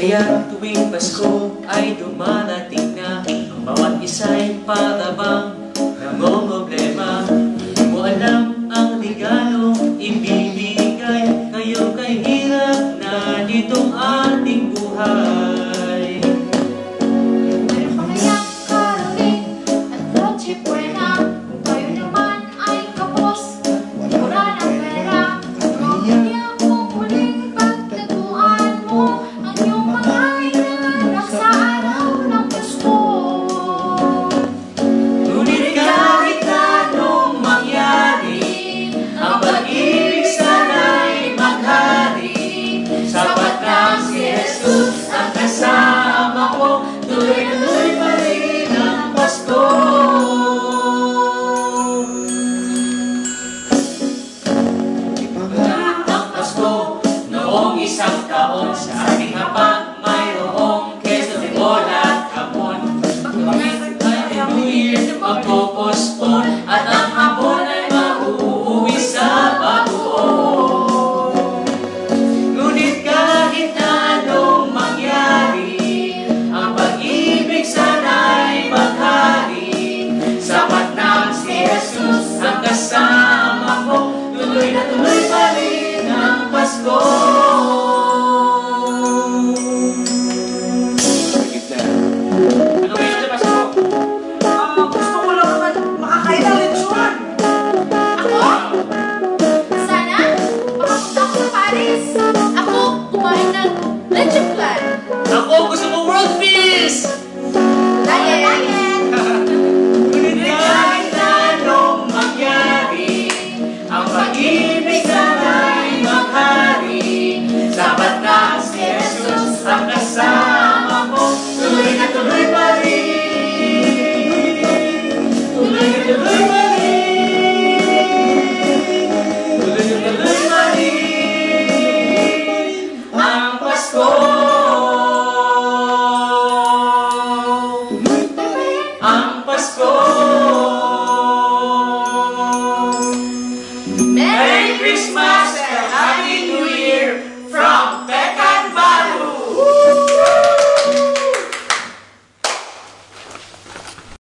Kaya tuwing Pasko ay dumarating na, ang bawat isa'y para bang namomroblema. Hindi mo alam ang regalong ibibigay, ngayon kay hirap na nitong ating buhay. Meron ka ngayon Caroline at Noche Buena, kung kayo naman ay kapos, mura ng pera. Mamaya kung muling pagtatuan mo ang iyong mga inaanak sa araw ng Pasko. Ngunit kahit anong mangyari, ang pag-ibig sana'y maghari. Sapat na si Jesus ang kasama ko, tuloy-tuloy pa rin ang Pasko. Ang Pasko, noong isang taon, sa ating hapag mayroong keso de bola at kapon. Pagkakit ay New Year, magpopospon, at ang hapon ay mauuwi sa bagoong. Ngunit kahit na anong mangyari, ang pag-ibig sana'y maghari. Sapat na si Jesus ang kasama ko, tuloy na tuloy pa rin ang Pasko. Ano ba yun sa Pasko? Gusto ko lang naman makakain ng lechon. Ako? Sana makapunta ako sa Paris. Ako kumain ng leche flan. Ako gusto ko world peace! Diet! Ngunit kahit na anong mangyari, ang pag-ibig sana'y maghari. Sapat na si Jesus ang kasama ko, tuloy na tuloy pa rin. Tuloy na tuloy pa